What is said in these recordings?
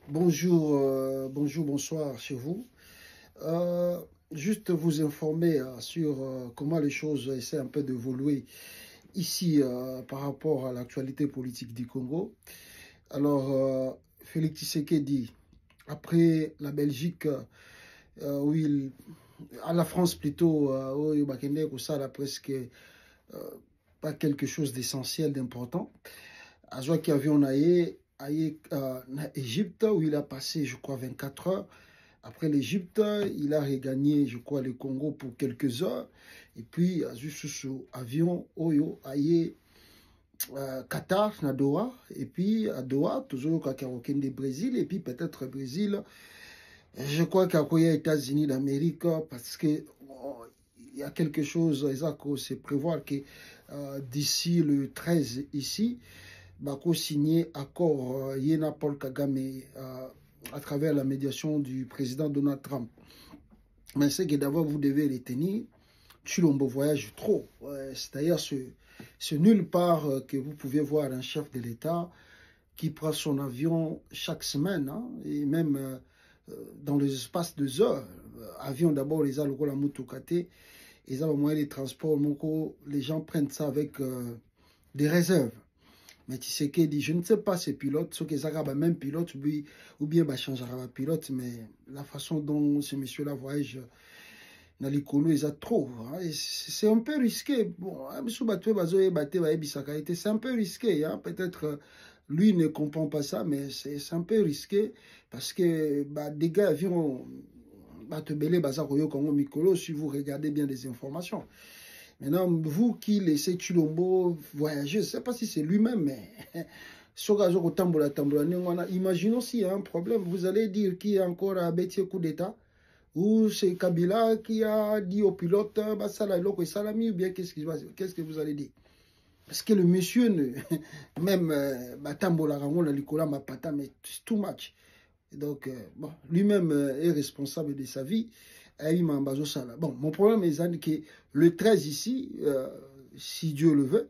Bonjour, bonjour, bonsoir chez vous. Euh, Juste vous informer sur comment les choses essaient un peu d'évoluer ici par rapport à l'actualité politique du Congo. Alors, Félix Tshisekedi, après la Belgique, où il, à la France plutôt, où il a presque pas quelque chose d'essentiel, d'important. À Joaquin avion en Égypte, où il a passé, je crois, 24 heures. Après l'Égypte, il a regagné, je crois, le Congo pour quelques heures. Et puis, juste sur avion, Oyo, aïe, Qatar, na Doha. Et puis, à Doha, toujours quand il y a Brésil. Et puis, peut-être Brésil. Je crois qu'il y a les États-Unis d'Amérique parce que il y a quelque chose, c'est prévoir que d'ici le 13 ici, Bako signé accord Yena Paul Kagame à travers la médiation du président Donald Trump. Mais c'est que d'abord, vous devez retenir, Chilombo voyage trop. C'est d'ailleurs ce nulle part que vous pouvez voir un chef de l'État qui prend son avion chaque semaine, hein, et même dans les espaces de heures. Avion d'abord, les a la Moutoukaté, ils ont moyen de transport, les gens prennent ça avec des réserves. Mais tu sais qu'il dit, je ne sais pas ces pilotes, ceux qui ont même pilote, ou bien changer de pilote, mais la façon dont ce monsieur-là voyage dans les colos, ils ont trop. Hein, c'est un peu risqué. Bon, c'est un peu risqué. Hein, peut-être lui ne comprend pas ça, mais c'est un peu risqué parce que des gars avions si vous regardez bien les informations. Maintenant, vous qui laissez Chilombo voyager, je ne sais pas si c'est lui-même, mais imaginons s'il y a un problème, vous allez dire qu'il y a encore un bêtier coup d'État, ou c'est Kabila qui a dit au pilote, ou bien qu'est-ce que vous allez dire? Parce que le monsieur, même Batambola Rangola Likola Mapata, mais c'est too much. Donc, bon, lui-même est responsable de sa vie. Bon, mon problème est que le 13 ici, si Dieu le veut,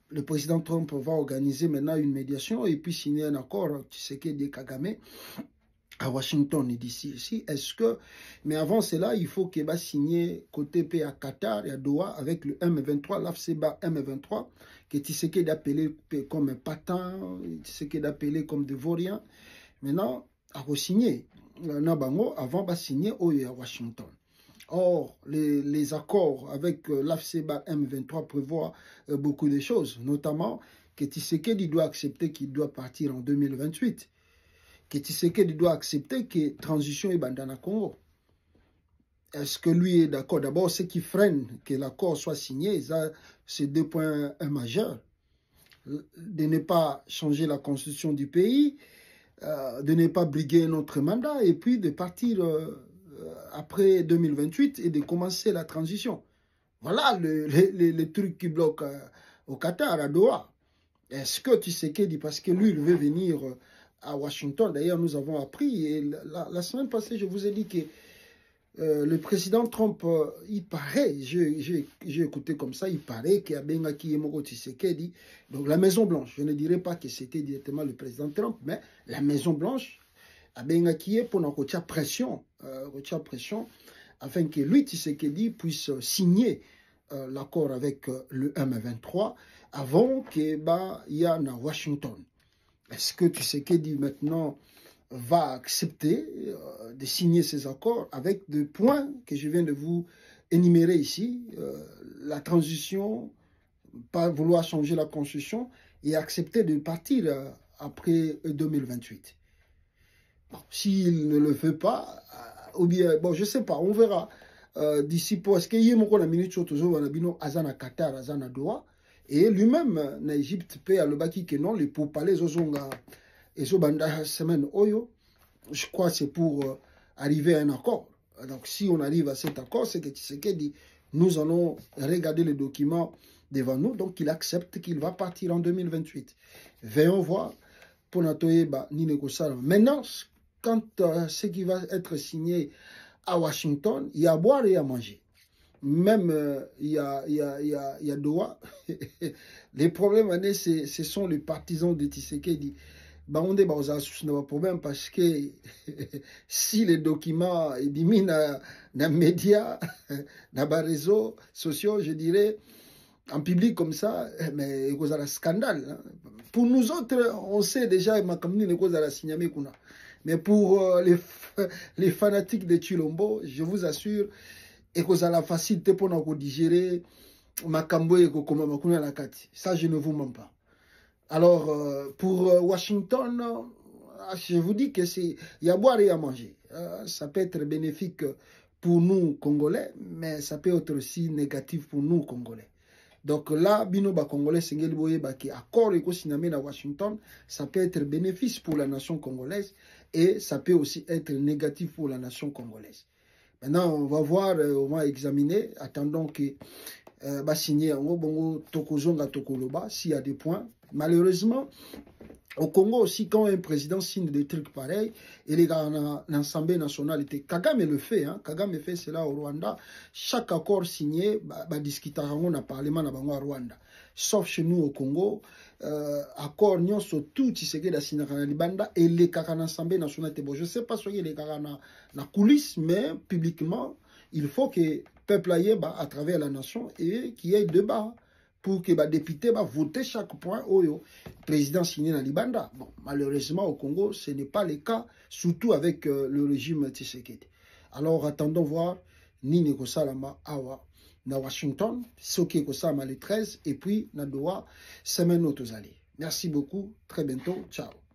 le président Trump va organiser maintenant une médiation et puis signer un accord, tu sais, des Kagame à Washington et d'ici ici. Est-ce que, mais avant cela, il faut qu'il va signer côté P à Qatar et à Doha avec le M23, l'AFCEBA M23, que tu sais d'appeler comme un patin, tu sais d'appeler comme des vauriens. Maintenant, à re-signer. Nabango, avant, va signer à Washington. Or, les accords avec l'AFCEBA M23 prévoient beaucoup de choses, notamment que Tshisekedi doit accepter qu'il doit partir en 2028, que Tshisekedi doit accepter que transition est bandana Congo. Est-ce que lui est d'accord? D'abord, ce qui freine que l'accord soit signé, c'est deux points majeurs. De ne pas changer la constitution du pays, de ne pas briguer notre mandat et puis de partir après 2028 et de commencer la transition. Voilà le truc qui bloque au Qatar, à Doha. Est-ce que tu sais qu'il dit, parce que lui, il veut venir à Washington. D'ailleurs, nous avons appris, et la semaine passée, je vous ai dit que le président Trump, il paraît, j'ai écouté comme ça, il paraît qu'il y a Bengaki Yemoko Tshisekedi, donc la Maison-Blanche. Je ne dirais pas que c'était directement le président Trump, mais la Maison-Blanche a Bengaki pour nous retirer pression, afin que lui, Tshisekedi, puisse signer l'accord avec le M23 avant qu'il y ait à Washington. Est-ce que Tshisekedi maintenant va accepter de signer ces accords avec des points que je viens de vous énumérer ici, la transition, pas vouloir changer la constitution et accepter de partir après 2028. Bon, s'il ne le fait pas, ou bien, bon, je ne sais pas, on verra d'ici pour est-ce qu'il y a la minute sur toujours Azana Qatar, Azana Doha, et lui-même, en Égypte, paye à le baki que non, les pourparlers, Zozonga, et Zobanda semaine Oyo, je crois que c'est pour arriver à un accord. Donc, si on arrive à cet accord, c'est que Tshisekedi dit, nous allons regarder les documents devant nous, donc il accepte qu'il va partir en 2028. Veillons voir pour Natoyeba ni négocier. Maintenant, quand ce qui va être signé à Washington, il y a à boire et à manger. Même il y a Doha. Les problèmes, ce sont les partisans de Tshisekedi. bangonde baoza susu na problème parce que si les documents émis na médias na ba réseaux sociaux, je dirais en public comme ça, mais il y a un scandale. Hein. Pour nous autres, on sait déjà makamni ne cause la signamé kuna. Mais pour les fanatiques de Chilombo, je vous assure, et cause la facilité pour nous digérer makambo et comme makuna la kati. Ça je ne vous mens pas. Alors pour Washington, je vous dis que c'est il y a à boire et à manger. Ça peut être bénéfique pour nous Congolais, mais ça peut être aussi négatif pour nous Congolais. Donc là, binoba congolais sengeli boye baki accord eko sinamé à Washington, ça peut être bénéfice pour la nation congolaise et ça peut aussi être négatif pour la nation congolaise. Maintenant, on va voir, on va examiner, attendons que ba signer en bongo tokozonga tokoloba s'il y a des points. Malheureusement, au Congo aussi, quand un président signe des trucs pareils, et les gars dans l'Assemblée nationale, Kagame le fait, hein, Kagame fait cela au Rwanda. Chaque accord signé, discuter dans le Parlement au Rwanda. Sauf chez nous au Congo, accord nyon sur tout ce qui est dans le Libanda et les gars dans l'Assemblée nationale. Bon, je ne sais pas si les gars dans la coulisse, mais publiquement, il faut que le peuple aille à travers la nation et qu'il y ait débat. Pour que les députés votent chaque point où le président signé dans Libanda. Bon, malheureusement, au Congo, ce n'est pas le cas, surtout avec le régime Tshisekedi. Alors, attendons voir Nini Kosalama Awa na Washington, Soki Kosama le 13, et puis na Doha, semaine autres allées. Merci beaucoup, très bientôt, ciao.